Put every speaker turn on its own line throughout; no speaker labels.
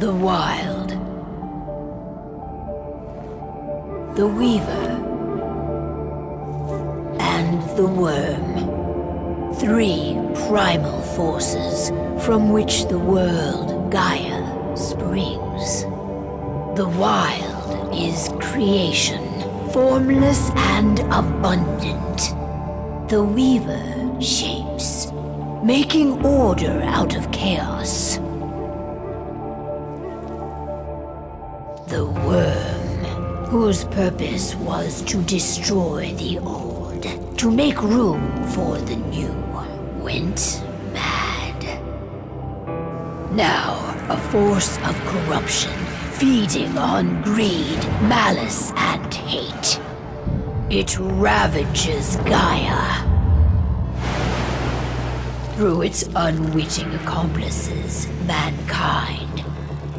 The Wild. The Weaver. And the Worm. 3 primal forces from which the world, Gaia, springs. The Wild is creation, formless and abundant. The Weaver shapes, making order out of chaos. The Worm, whose purpose was to destroy the old, to make room for the new, went mad. Now, a force of corruption, feeding on greed, malice, and hate. It ravages Gaia. Through its unwitting accomplices, mankind.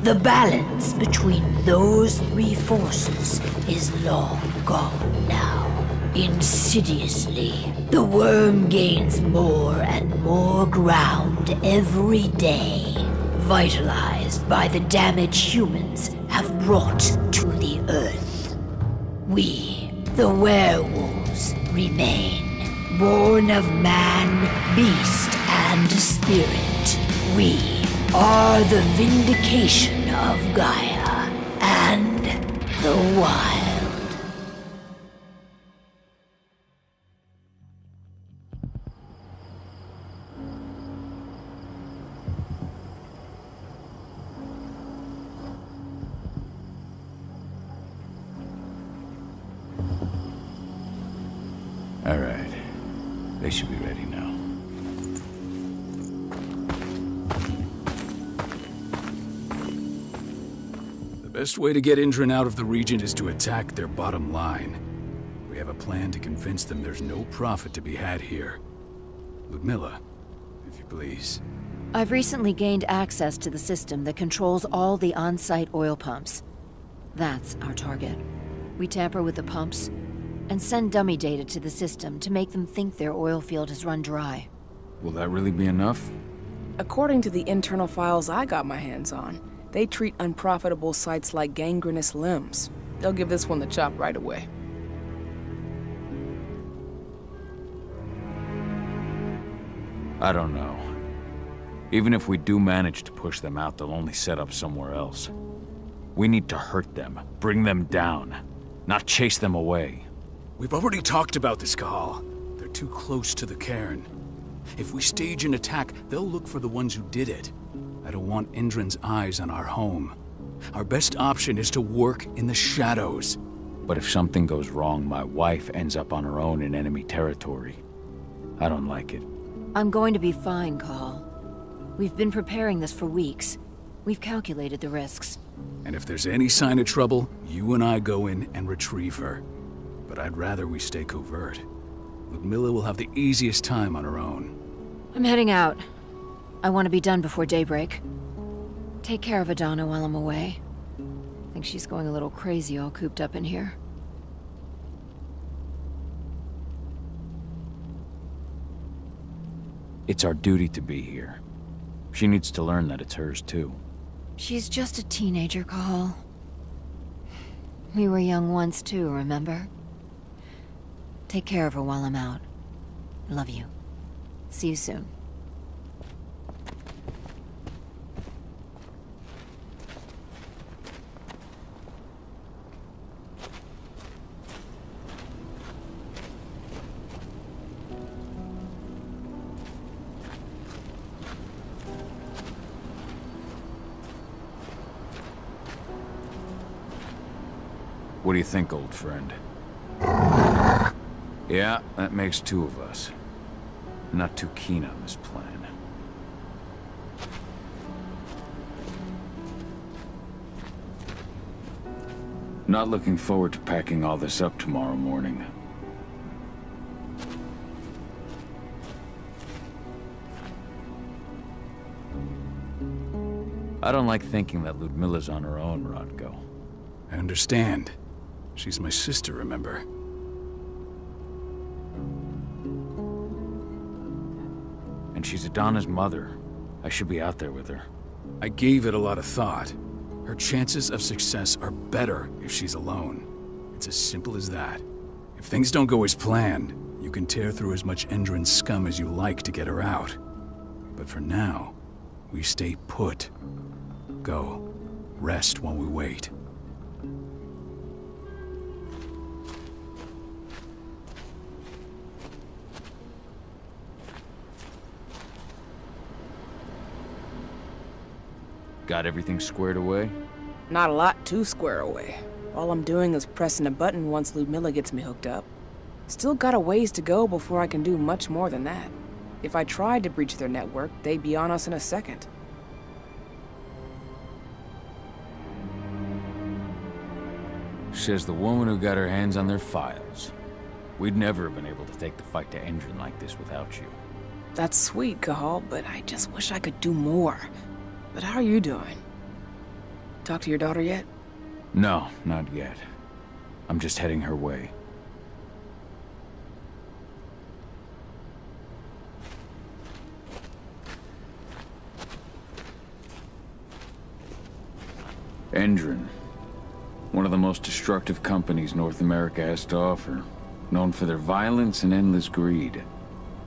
The balance between those 3 forces is long gone now. Insidiously, the worm gains more and more ground every day, vitalized by the damage humans have brought to the Earth. We, the werewolves, remain, born of man, beast, and spirit. We are the vindication of Gaia and the Wild.
All right. They should be ready now.
The best way to get Indran out of the region is to attack their bottom line. We have a plan to convince them there's no profit to be had here. Ludmilla, if you please.
I've recently gained access to the system that controls all the on-site oil pumps. That's our target. We tamper with the pumps and send dummy data to the system to make them think their oil field has run dry.
Will that really be enough?
According to the internal files I got my hands on, they treat unprofitable sites like gangrenous limbs. They'll give this one the chop right away.
I don't know. Even if we do manage to push them out, they'll only set up somewhere else. We need to hurt them, bring them down, not chase them away.
We've already talked about this, Cahal. They're too close to the cairn. If we stage an attack, they'll look for the ones who did it. I don't want Indran's eyes on our home. Our best option is to work in the shadows.
But if something goes wrong, my wife ends up on her own in enemy territory. I don't like it.
I'm going to be fine, Cahal. We've been preparing this for weeks. We've calculated the risks.
And if there's any sign of trouble, you and I go in and retrieve her. But I'd rather we stay covert. Ludmilla will have the easiest time on her own.
I'm heading out. I want to be done before daybreak. Take care of Adana while I'm away. I think she's going a little crazy all cooped up in here.
It's our duty to be here. She needs to learn that it's hers too.
She's just a teenager, Cahal. We were young once too, remember? Take care of her while I'm out. Love you. See you soon.
What do you think, old friend? Yeah, that makes 2 of us. Not too keen on this plan. Not looking forward to packing all this up tomorrow morning. I don't like thinking that Ludmilla's on her own, Rodko.
I understand. She's my sister, remember?
And she's Adana's mother. I should be out there with her.
I gave it a lot of thought. Her chances of success are better if she's alone. It's as simple as that. If things don't go as planned, you can tear through as much Endron scum as you like to get her out. But for now, we stay put. Go. Rest while we wait.
Got everything squared away?
Not a lot to square away. All I'm doing is pressing a button once Ludmilla gets me hooked up. Still got a ways to go before I can do much more than that. If I tried to breach their network, they'd be on us in a second.
Says the woman who got her hands on their files. We'd never have been able to take the fight to Endron like this without you.
That's sweet, Cahal, but I just wish I could do more. But how are you doing? Talk to your daughter yet?
No, not yet. I'm just heading her way. Endron. One of the most destructive companies North America has to offer. Known for their violence and endless greed.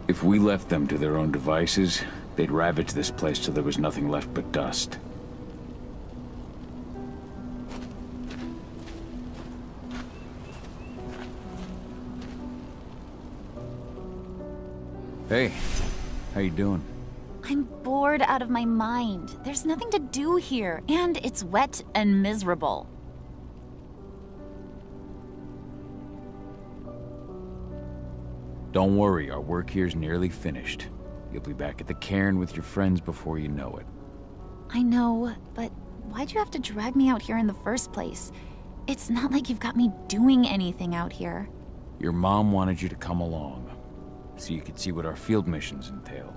If we left them to their own devices, they'd ravage this place till there was nothing left but dust. Hey, how you doing?
I'm bored out of my mind. There's nothing to do here, and it's wet and miserable.
Don't worry, our work here's nearly finished. You'll be back at the cairn with your friends before you know it.
I know, but why'd you have to drag me out here in the first place? It's not like you've got me doing anything out here.
Your mom wanted you to come along, so you could see what our field missions entail.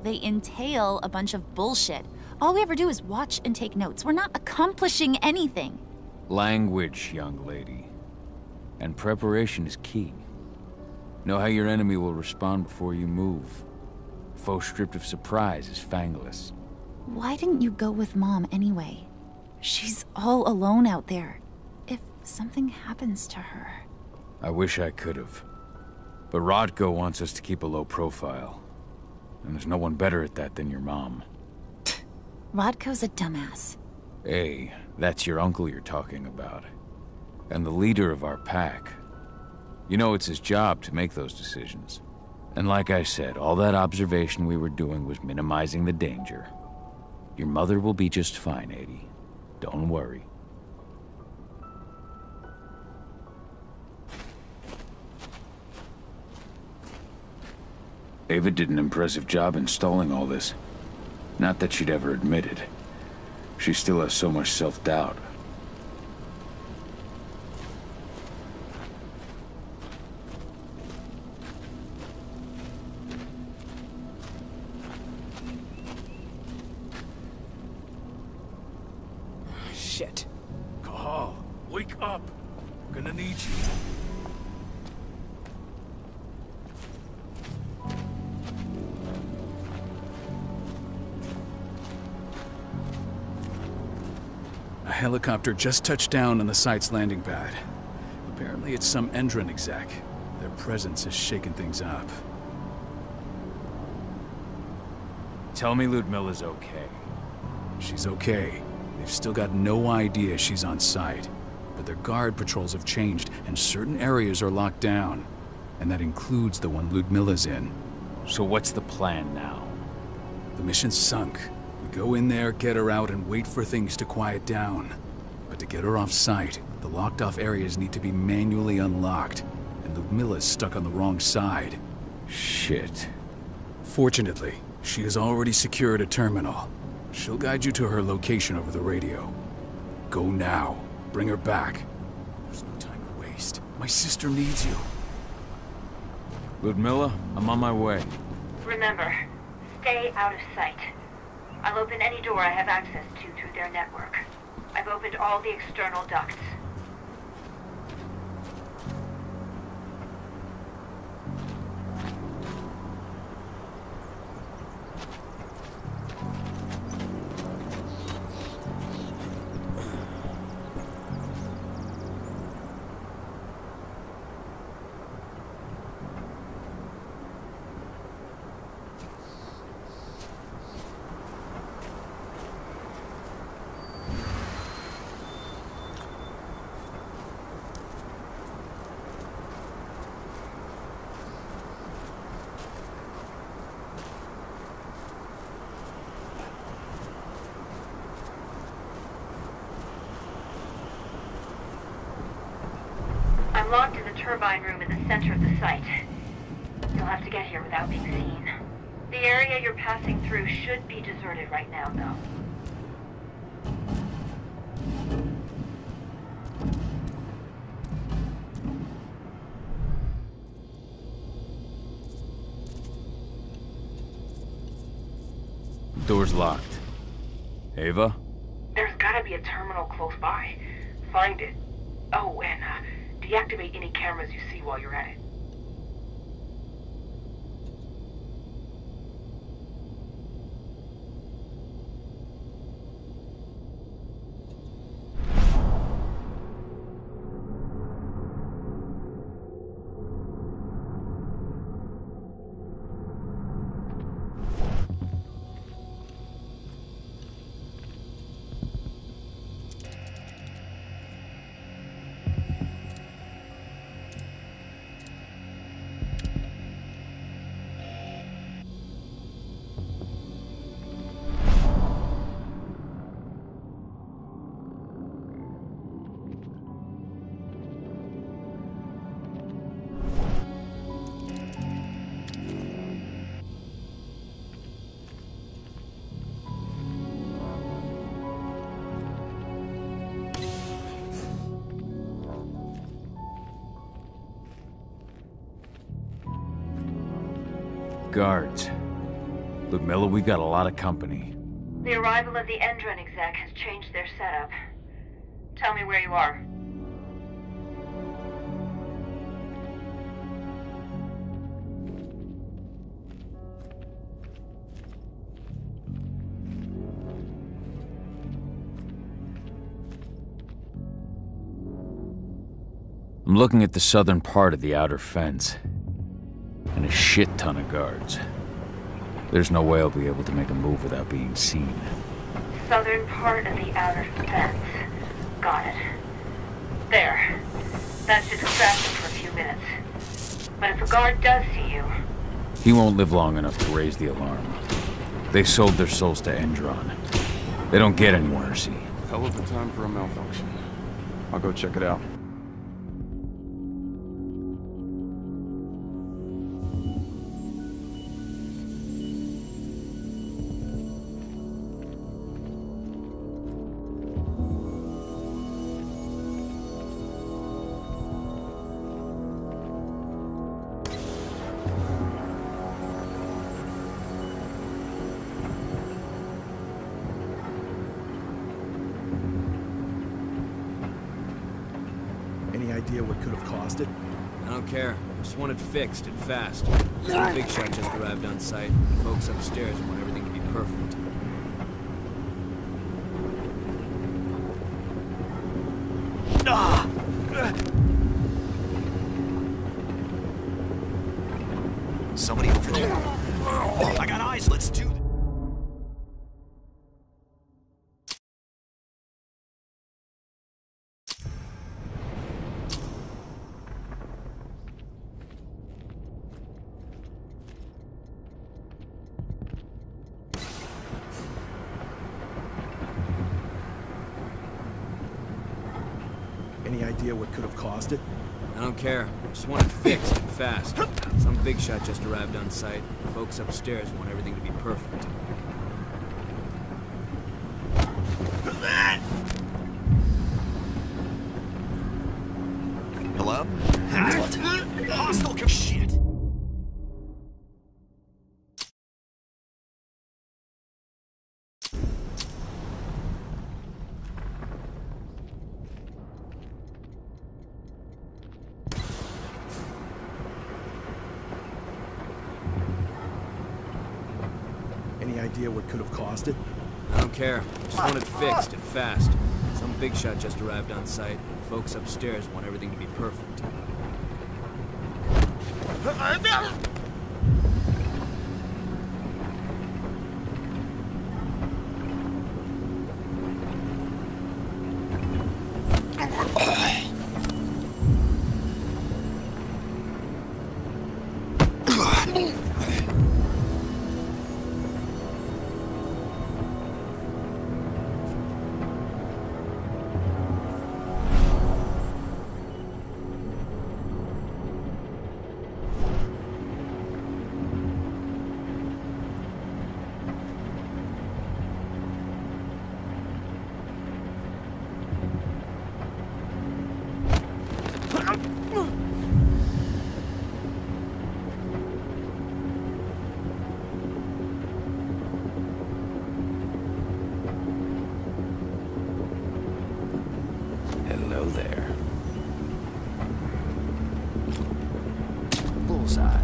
They entail a bunch of bullshit. All we ever do is watch and take notes. We're not accomplishing anything.
Language, young lady. And preparation is key. Know how your enemy will respond before you move. Foe stripped of surprise is fangless.
Why didn't you go with Mom anyway? She's all alone out there. If something happens to her...
I wish I could have. But Rodko wants us to keep a low profile. And there's no one better at that than your mom.
Rodko's a dumbass.
Hey, that's your uncle you're talking about. And the leader of our pack. You know it's his job to make those decisions. And like I said, all that observation we were doing was minimizing the danger. Your mother will be just fine, Adie. Don't worry. Ava did an impressive job installing all this. Not that she'd ever admit it. She still has so much self-doubt.
Shit. Cahal, wake up. We're gonna need you. A helicopter just touched down on the site's landing pad. Apparently it's some Endron exec. Their presence has shaken things up.
Tell me Ludmilla's okay.
She's okay. They've still got no idea she's on site. But their guard patrols have changed, and certain areas are locked down. And that includes the one Ludmilla's in.
So what's the plan now?
The mission's sunk. We go in there, get her out, and wait for things to quiet down. But to get her off site, the locked-off areas need to be manually unlocked. And Ludmilla's stuck on the wrong side.
Shit.
Fortunately, she has already secured a terminal. She'll guide you to her location over the radio. Go now. Bring her back. There's no time to waste. My sister needs you.
Ludmilla, I'm on my way.
Remember, stay out of sight. I'll open any door I have access to through their network. I've opened all the external ducts.
locked in the turbine room in the center of the site. You'll have to get here without being seen. The area you're passing through should be deserted right now, though.
Door's locked. Ava?
There's gotta be a terminal close by. Find it. Oh, and deactivate any cameras you see while you're at it.
Guards. Ludmilla, we got a lot of company.
The arrival of the Endron exec has changed their setup. Tell me where you are.
I'm looking at the southern part of the outer fence. And a shit ton of guards. There's no way I'll be able to make a move without being seen.
Southern part of the outer fence. Got it. There. That should distract them for a few minutes. But if a guard does see you...
He won't live long enough to raise the alarm. They sold their souls to Endron. They don't get any mercy.
Hell of a time for a malfunction. I'll go check it out.
Idea what could have caused it?
I don't care. I just want it fixed and fast. Some big shot just arrived on site. The folks upstairs want everything to be perfect.
Somebody over there. I got eyes. Let's do this.
Any idea what could have caused it?
I don't care. I just want it fixed and fast. Some big shot just arrived on site. The folks upstairs want everything to be perfect.
Hello? What? Hostile shit.
Any idea what could have caused it?
I don't care. I just want it fixed and fast. Some big shot just arrived on site. The folks upstairs want everything to be perfect.
Hello there. Bullseye.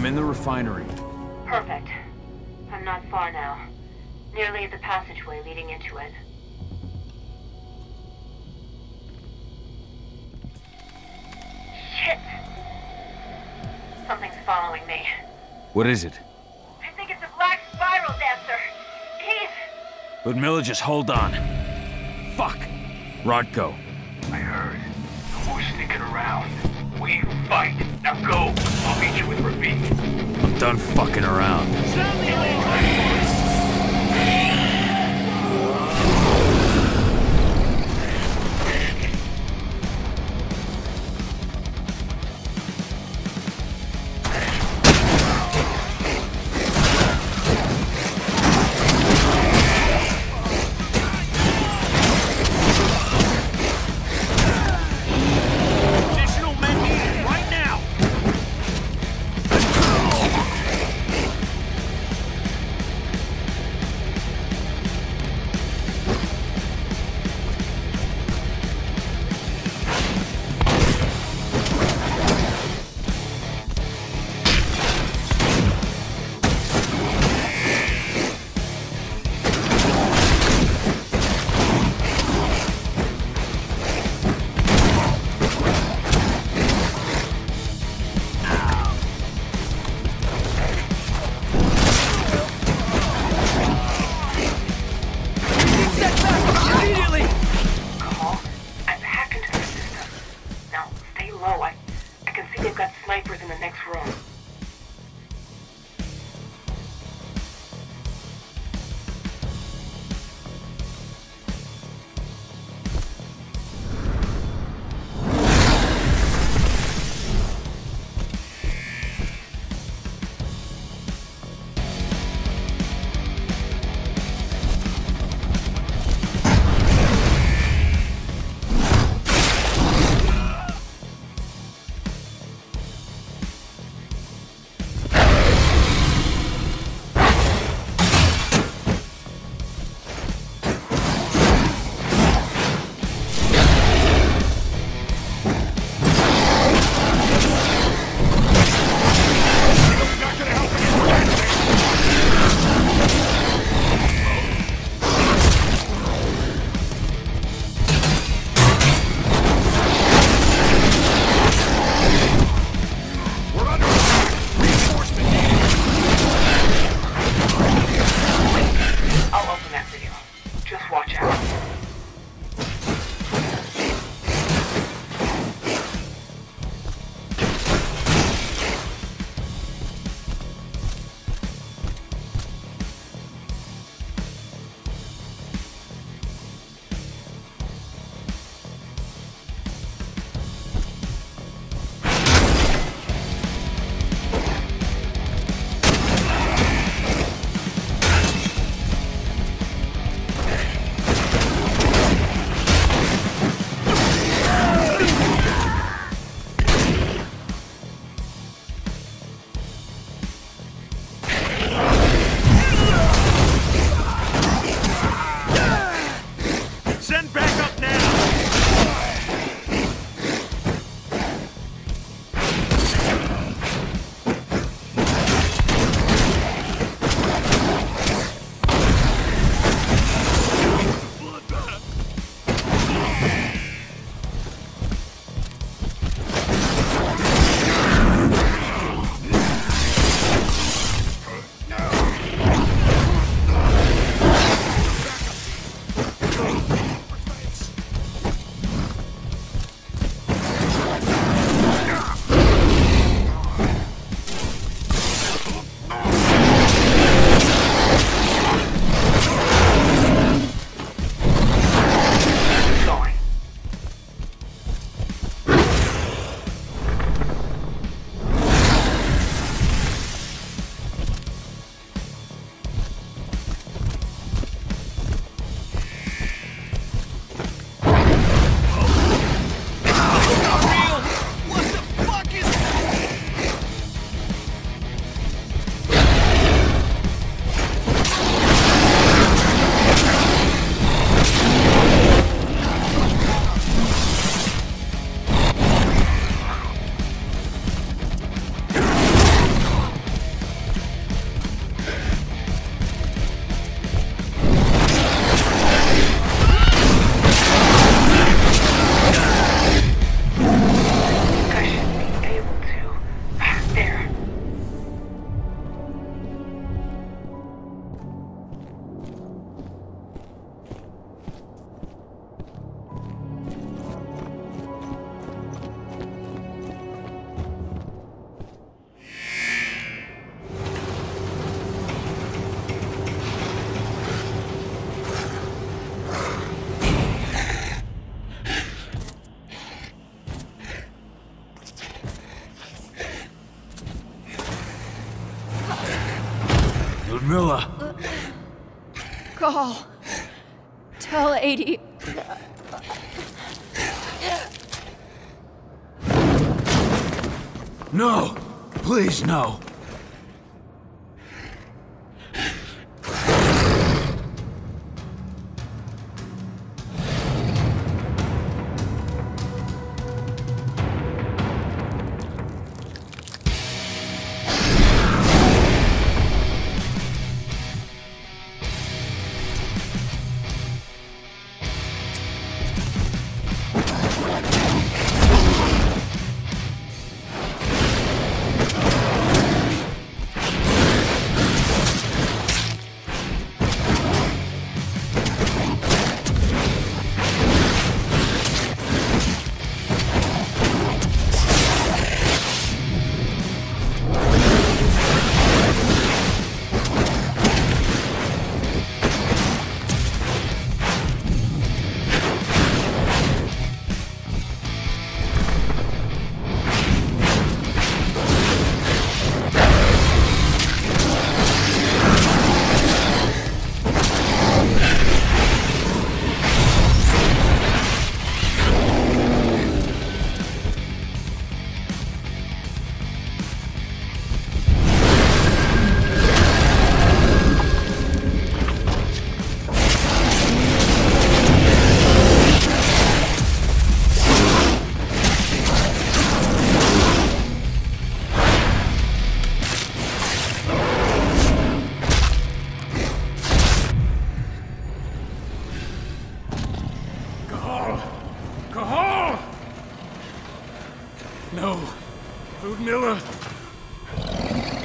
I'm in the refinery.
Perfect. I'm not far now. Nearly at the passageway leading into it. Shit! Something's following me.
What is it?
I think it's a black spiral dancer. He's...
Ludmilla, just hold on. Fuck! Rodko.
I heard. No more sneaking around. We fight. Now go. I'll meet you with Ravine.
I'm done fucking around. Camilla!
Cahal. Tell 80.
No! Please, no!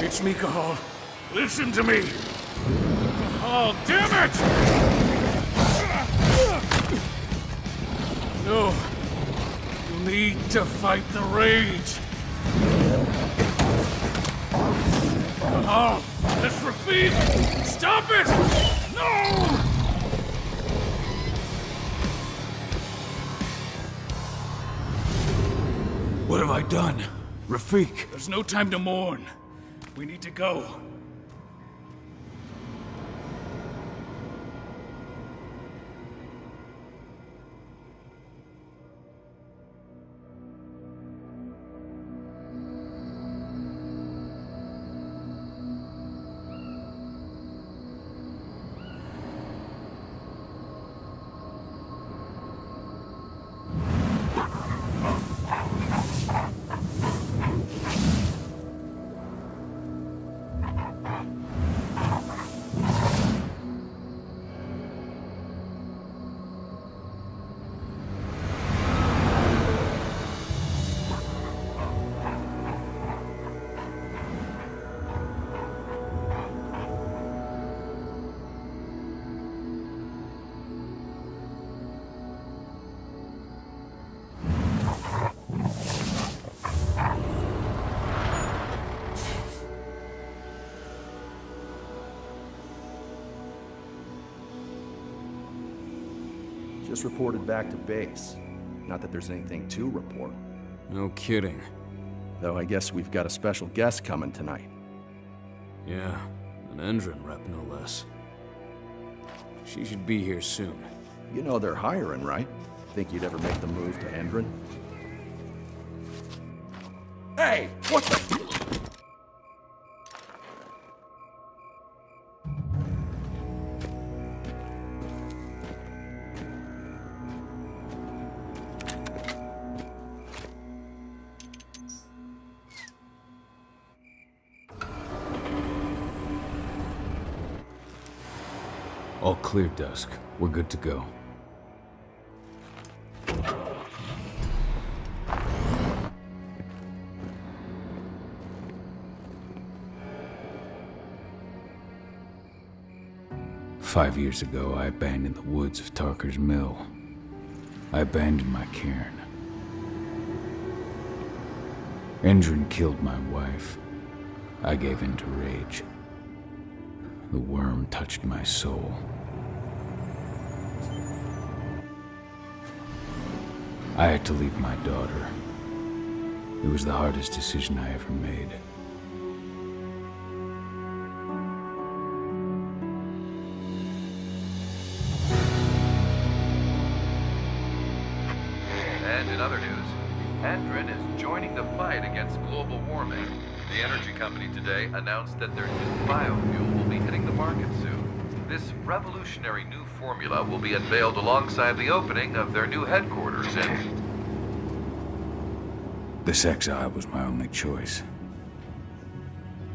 It's me, Cahal. Listen to me! Cahal, damn it! No. You need to fight the rage. Cahal, that's Rafik! Stop it! No!
What have I done? Rafik!
There's no time to mourn. We need to go.
Just reported back to base. Not that there's anything to report.
No kidding.
Though I guess we've got a special guest coming tonight.
Yeah, an Endron rep no less. She should be here soon.
You know they're hiring, right? Think you'd ever make the move to Endron? Hey! What the...
All clear, Dusk. We're good to go. "5 years ago, I abandoned the woods of Tarker's Mill. I abandoned my cairn. Endron killed my wife. I gave in to rage. The worm touched my soul. I had to leave my daughter. It was the hardest decision I ever made.
Endrin is joining the fight against global warming. The energy company today announced that their new biofuel will be hitting the market soon. This revolutionary new formula will be unveiled alongside the opening of their new headquarters in...
This exile was my only choice.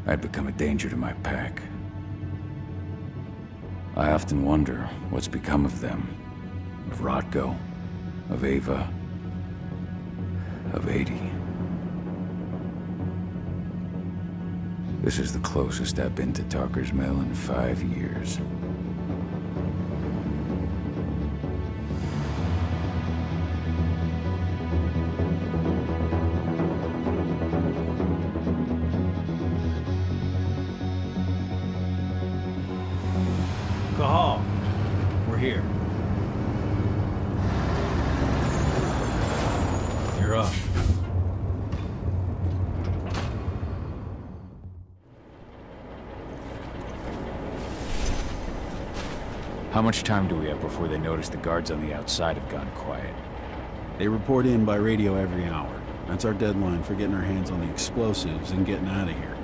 I'd become a danger to my pack. I often wonder what's become of them. Of Rodko, of Ava, of 80. This is the closest I've been to Talker's Mill in 5 years.
Cahal, we're here. You're up.
How much time do we have before they notice the guards on the outside have gone quiet?
They report in by radio every hour. That's our deadline for getting our hands on the explosives and getting out of here.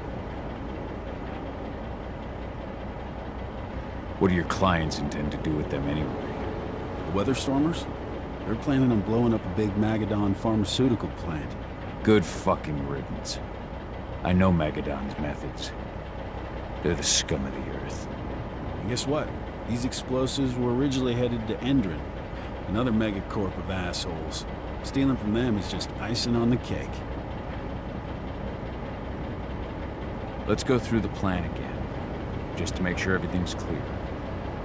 What do your clients intend to do with them anyway?
The Weatherstormers? They're planning on blowing up a big Magadon pharmaceutical plant.
Good fucking riddance. I know Magadon's methods. They're the scum of the earth.
And guess what? These explosives were originally headed to Endrin, another megacorp of assholes. Stealing from them is just icing on the cake.
Let's go through the plan again, just to make sure everything's clear.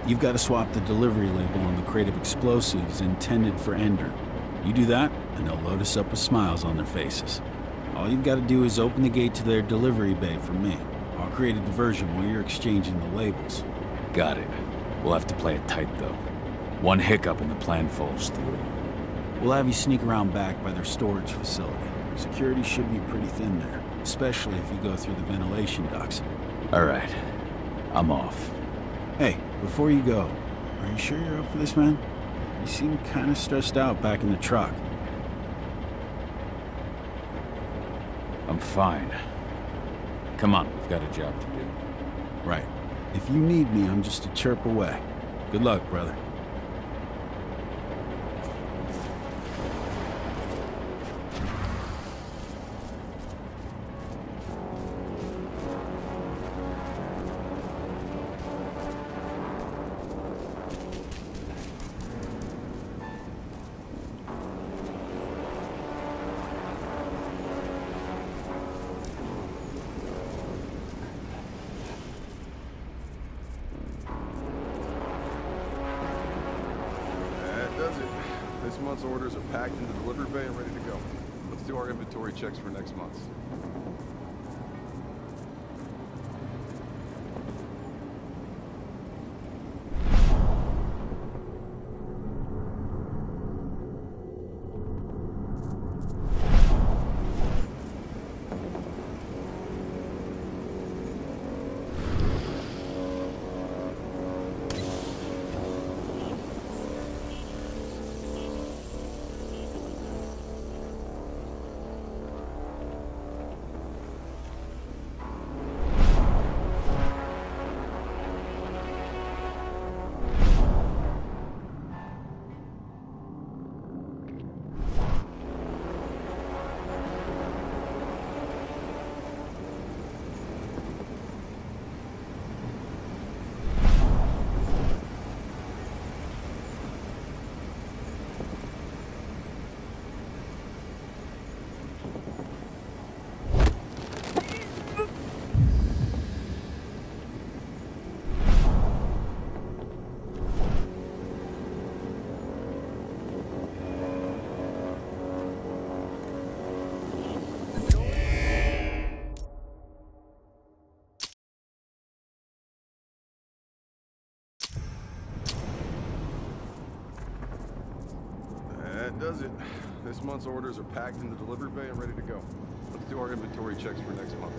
You've got to swap the delivery label on the crate of explosives intended for Endrin. You do that, and they'll load us up with smiles on their faces. All you've got to do is open the gate to their delivery bay for me. I'll create a diversion while you're exchanging the labels.
Got it. We'll have to play it tight, though. One hiccup and the plan falls through.
We'll have you sneak around back by their storage facility. Security should be pretty thin there, especially if you go through the ventilation ducts.
All right. I'm off.
Hey, before you go, are you sure you're up for this, man? You seem kind of stressed out back in the truck.
I'm fine. Come on, we've got a job to do.
Right. If you need me, I'm just a chirp away. Good luck, brother.
This month's orders are packed in the delivery bay and ready to go. Let's do our inventory checks for next month. That does it. This month's orders are packed in the delivery bay and ready to go. Let's do our inventory checks for next month.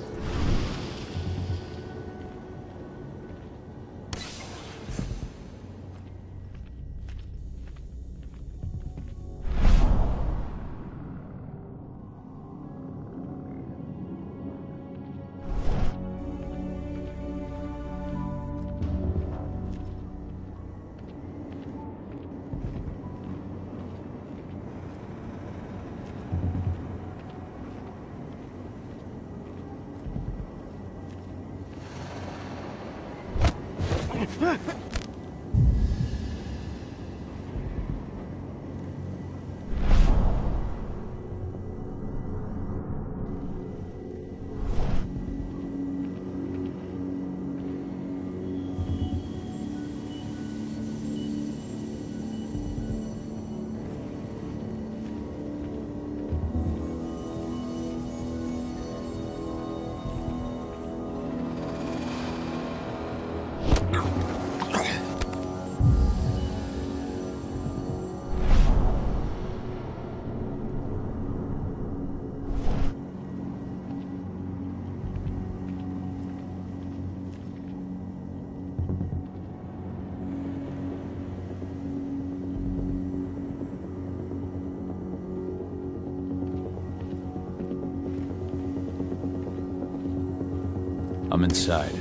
I'm inside.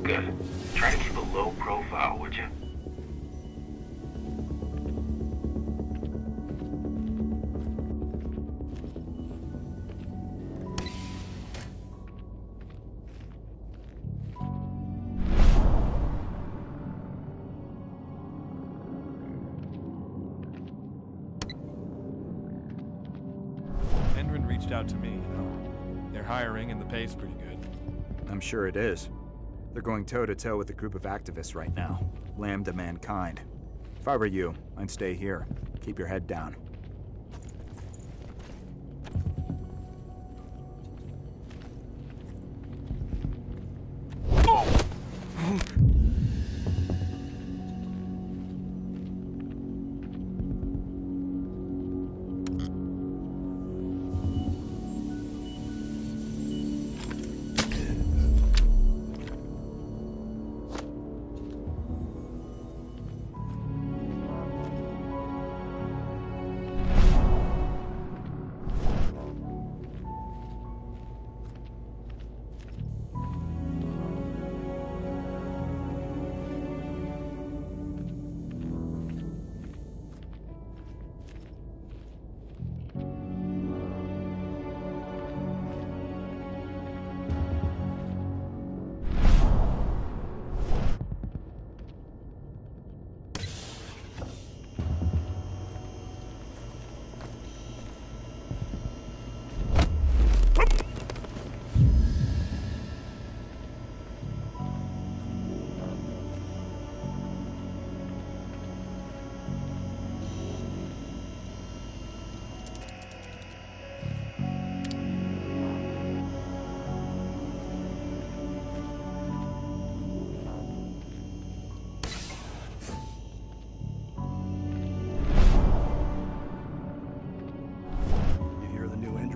Good. Try to keep a low profile, would you?
Endrin reached out to me, you know. They're hiring and the pay's pretty good.
I'm sure it is. They're going toe-to-toe with a group of activists right now. Lambda mankind. If I were you, I'd stay here. Keep your head down.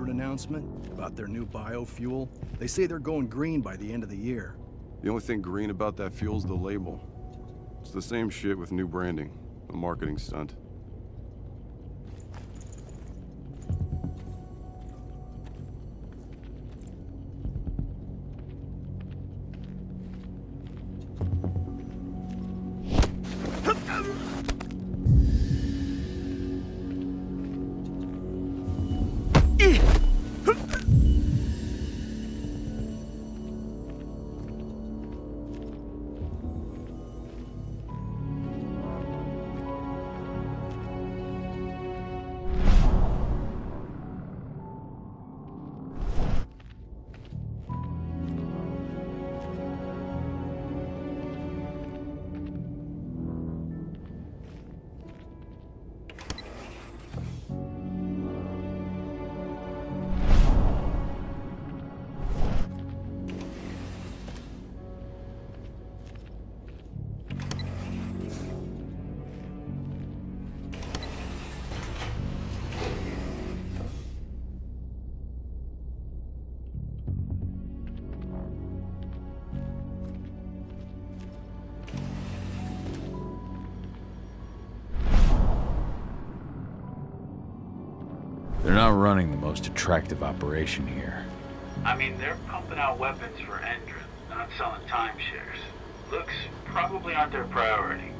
Announcement about their new biofuel. They say they're going green by the end of the year.
The only thing green about that fuel's the label. It's the same shit with new branding. A marketing stunt.
They're not running the most attractive operation here.
I mean, they're pumping out weapons for Endrin, not selling timeshares. Looks probably aren't their priority.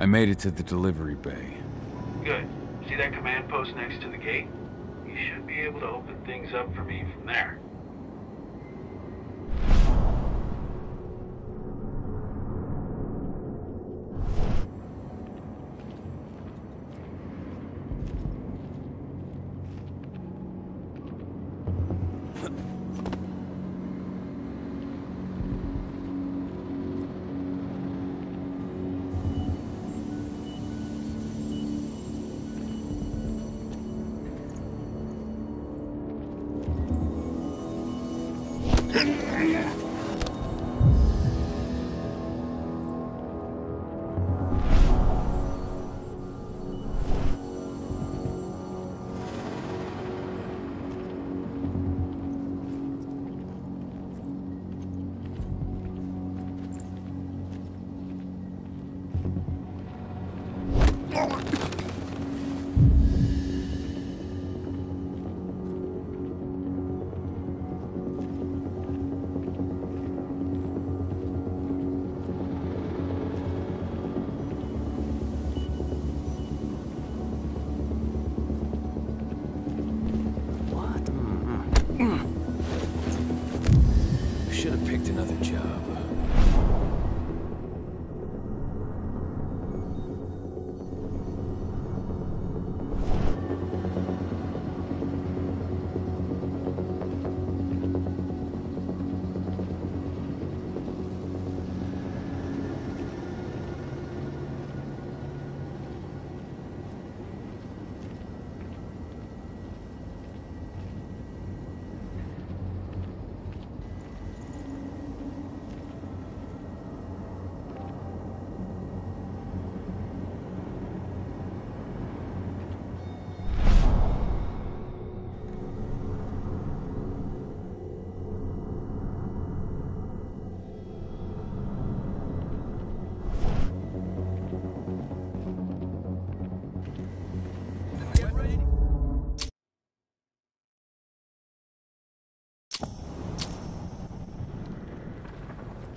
I made it to the delivery bay.
Good. See that command post next to the gate? You should be able to open things up for me from there.
Should have picked another job.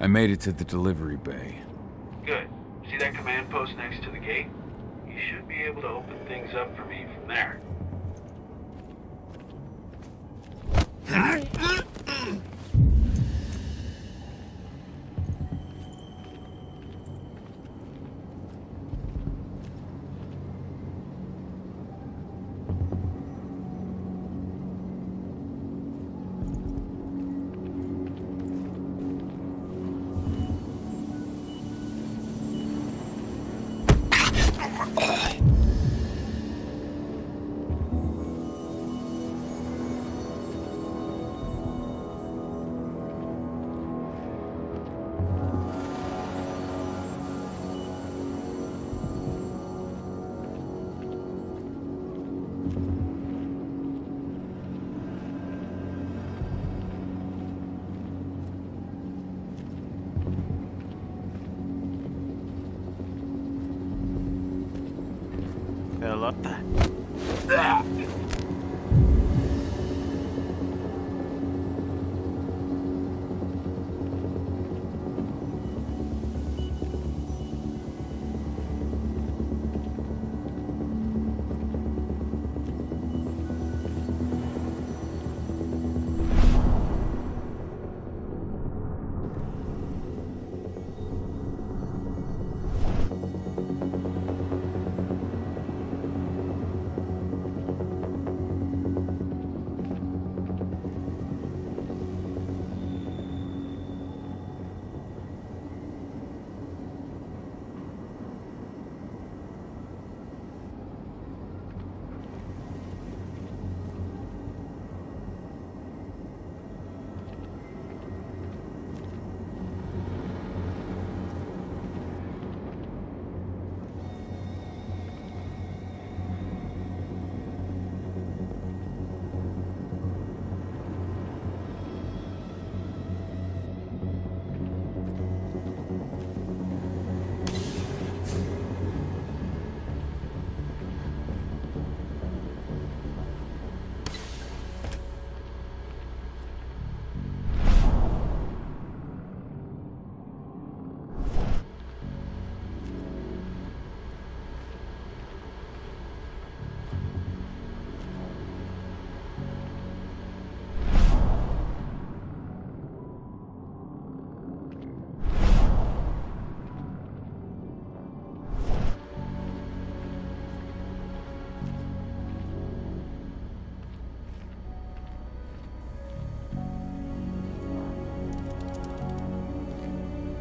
I made it to the delivery bay.
Good. See that command post next to the gate? You should be able to open things up for me from there.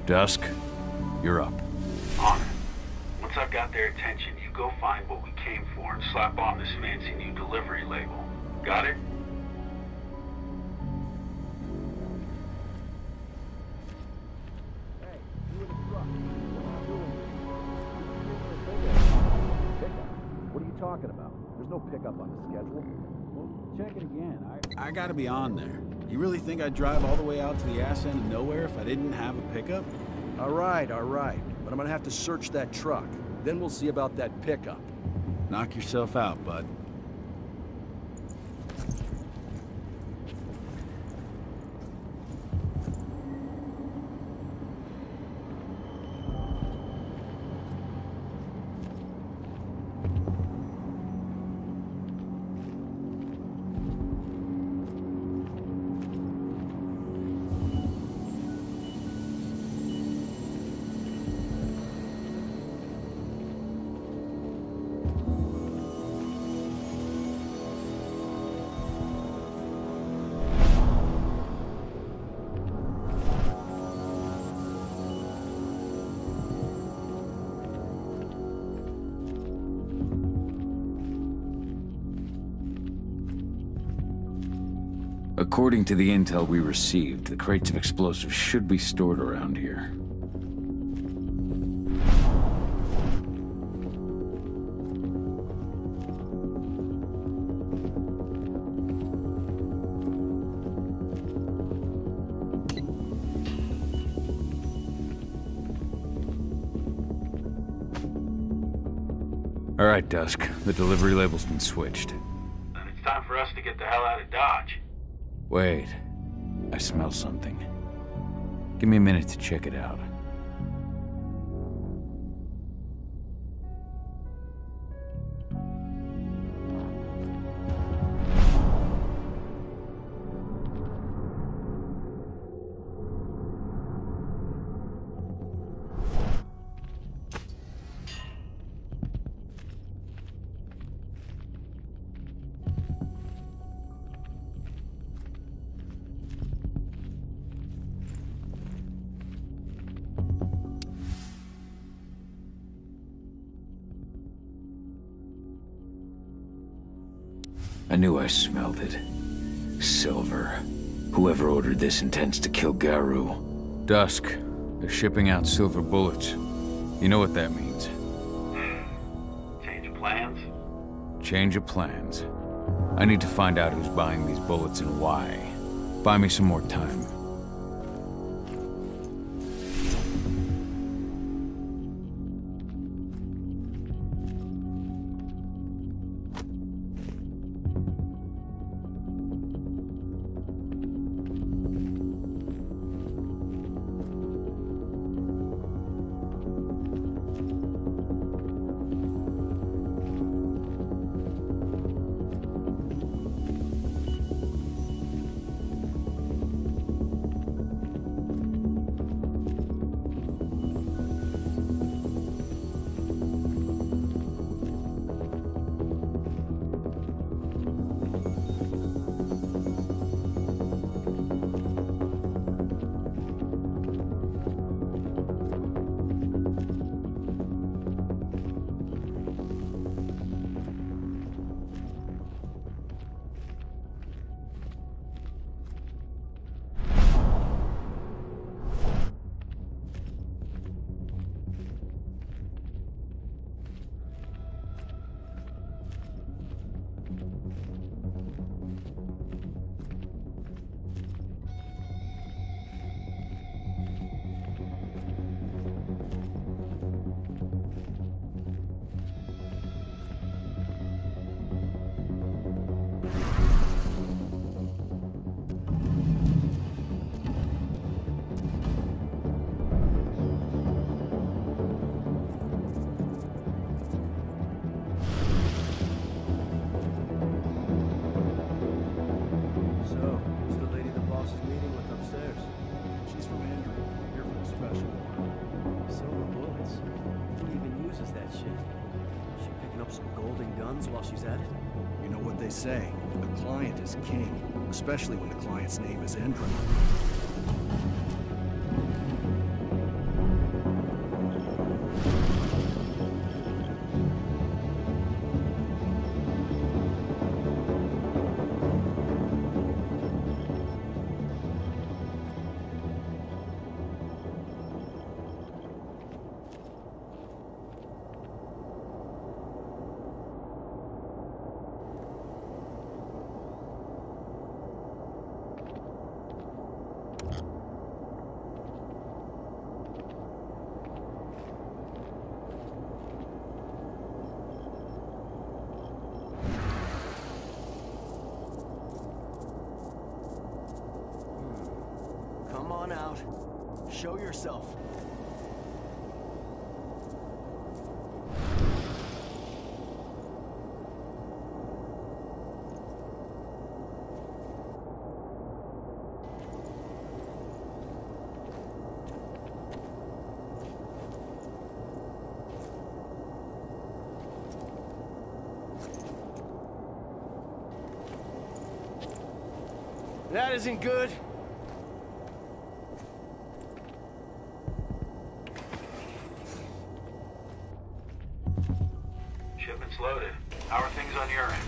Dusk, you're up.
On it. Once I've got their attention, you go find what we came for and slap on this fancy new delivery label. Got it?
What are you talking about? There's no pickup on the schedule. Well, check it again. I gotta be on there. You really think I'd drive all the way out to the ass end of nowhere if I didn't have a pickup?
All right. But I'm gonna have to search that truck. Then we'll see about that pickup.
Knock yourself out, bud.
According to the intel we received, the crates of explosives should be stored around here. All right, Dusk. The delivery label's been switched.
Then it's time for us to get the hell out of Dodge.
Wait. I smell something. Give me a minute to check it out. I knew I smelled it. Silver. Whoever ordered this intends to kill Garou. Dusk. They're shipping out silver bullets. You know what that means.
Change of plans?
Change of plans. I need to find out who's buying these bullets and why. Buy me some more time.
Say, the client is king, especially when the client's name is Endron. out. Show yourself. That isn't good.
Shipment's loaded. How are things on your end?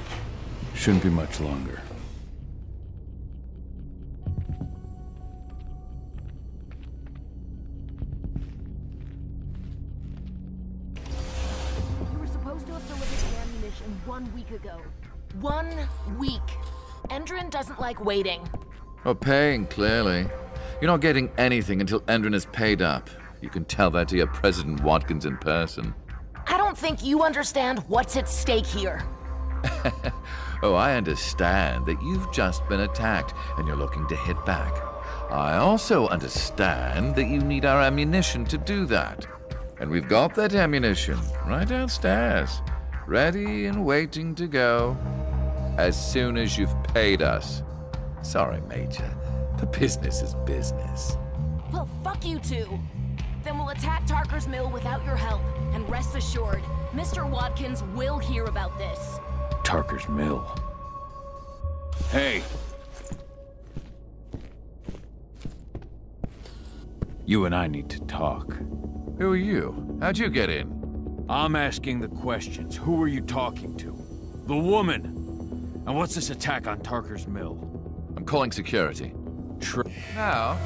Shouldn't be much longer.
You were supposed to have delivered the ammunition 1 week ago. 1 week. Endron doesn't like waiting.
Well, paying, clearly. You're not getting anything until Endron is paid up. You can tell that to your President Watkins in person.
I don't think you understand what's at stake here.
Oh, I understand that you've just been attacked and you're looking to hit back. I also understand that you need our ammunition to do that. And we've got that ammunition right downstairs, ready and waiting to go. As soon as you've paid us. Sorry, Major, but business is business.
Well, fuck you two. Then we'll attack Tarker's Mill without your help. And rest assured, Mr. Watkins will hear about this.
Tarker's Mill. Hey! You and I need to talk.
Who are you? How'd you get in?
I'm asking the questions. Who are you talking to? The woman! And what's this attack on Tarker's Mill?
I'm calling security. Now,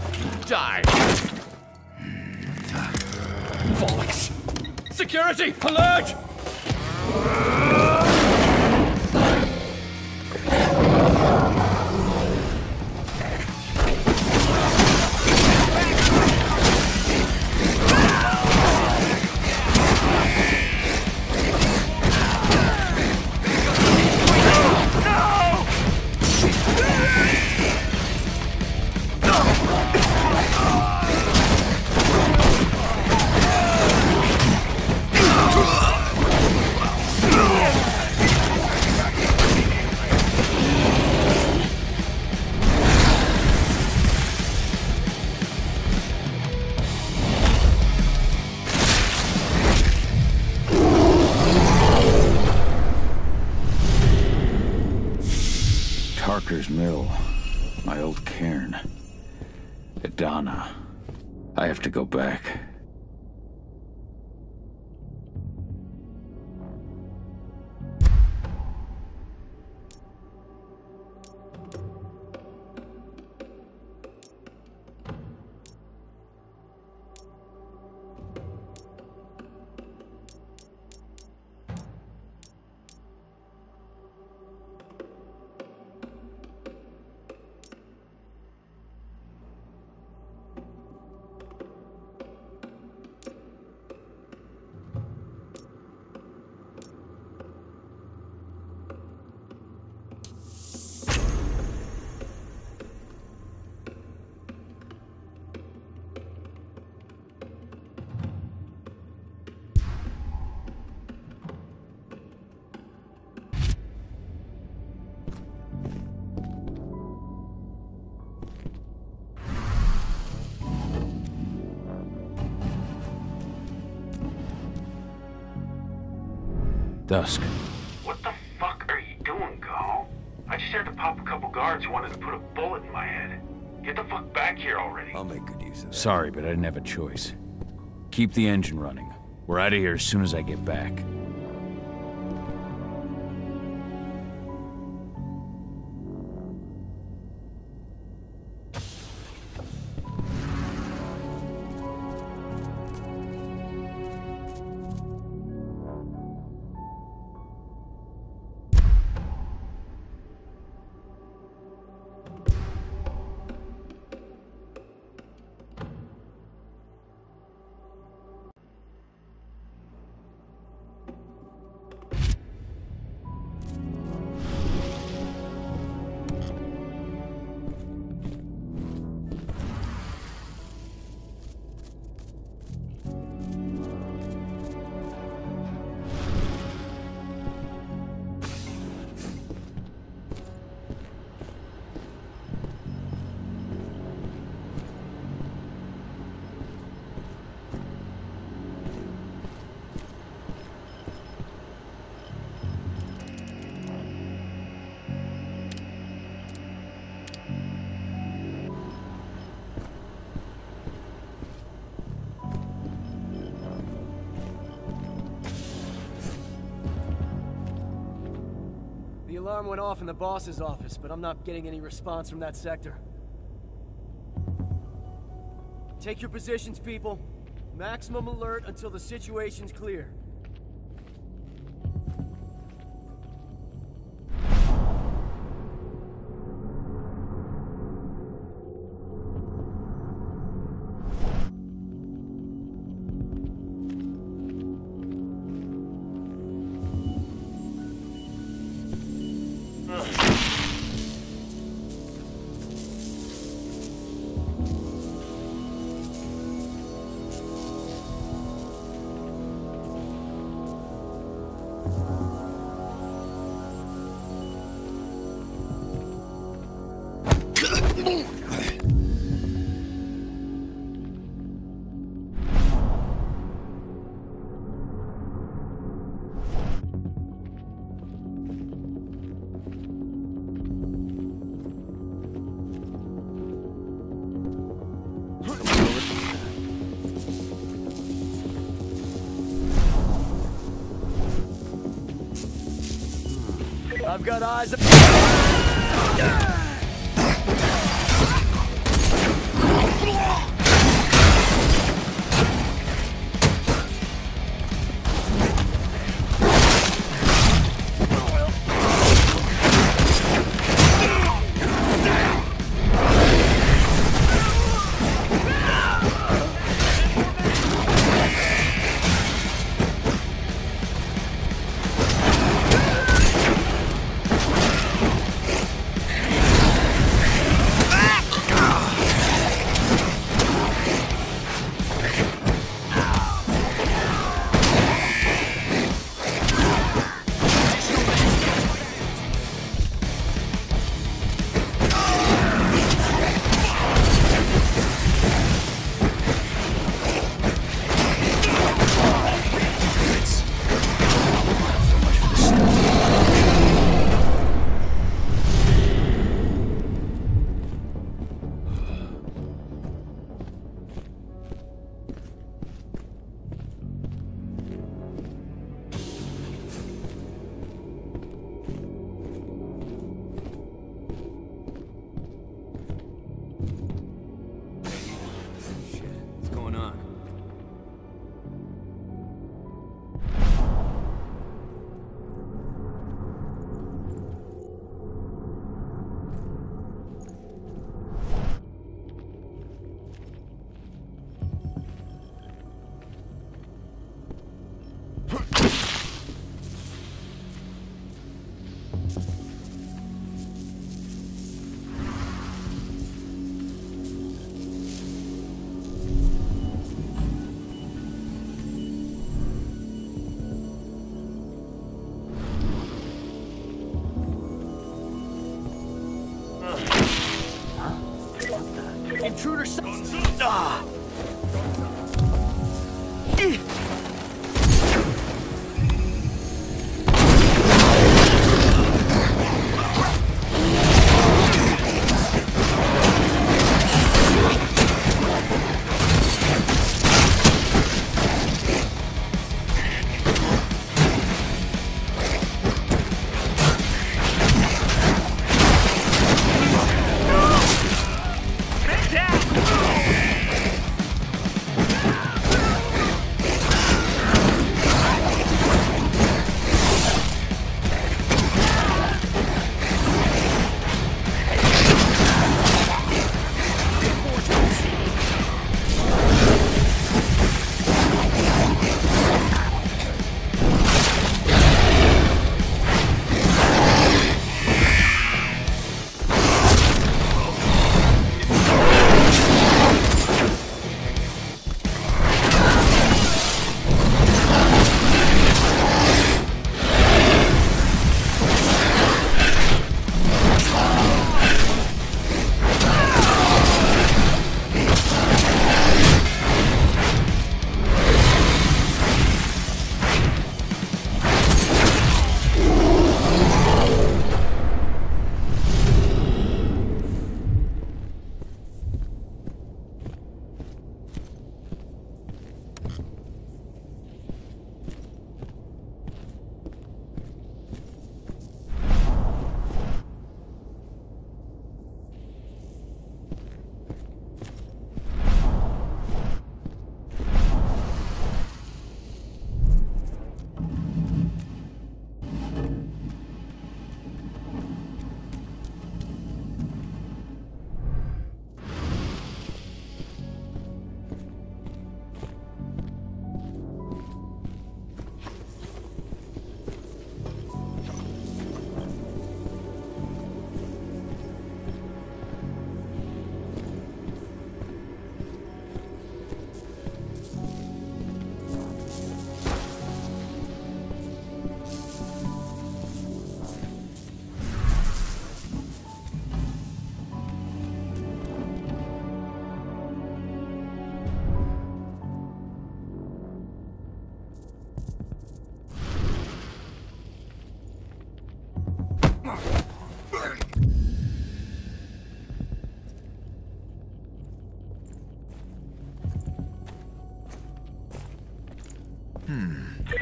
die! Bollocks! Security! Alert!
Tarker's Mill. My old cairn. Adana. I have to go back. Dusk.
What the fuck are you doing, Cahal? I just had to pop a couple guards who wanted to put a bullet in my head. Get the fuck back here already.
I'll make good use of that.
Sorry, but I didn't have a choice. Keep the engine running. We're out of here as soon as I get back.
alarm went off in the boss's office, but I'm not getting any response from that sector. Take your positions, people. Maximum alert until the situation's clear. I've got eyes. Intruder. Ah.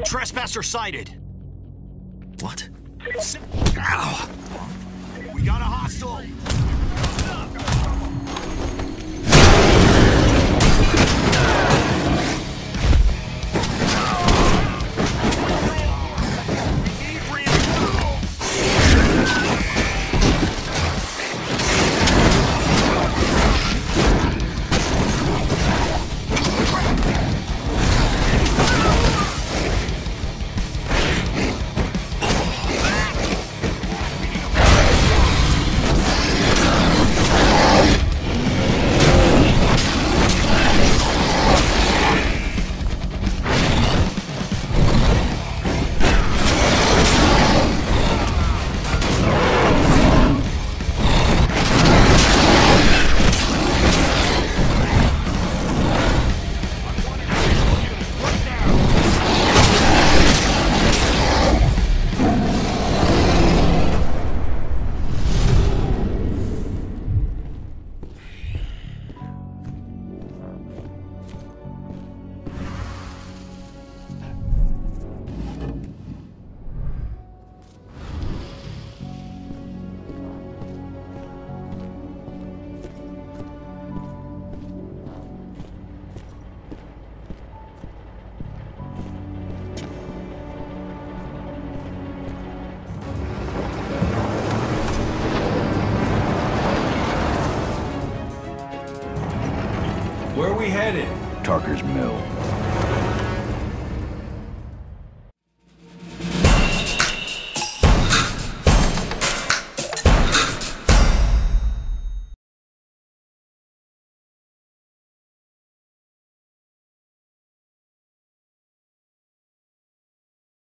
Trespasser sighted. What? Ow! We got a hostile!
Where are we headed?
Tarker's Mill.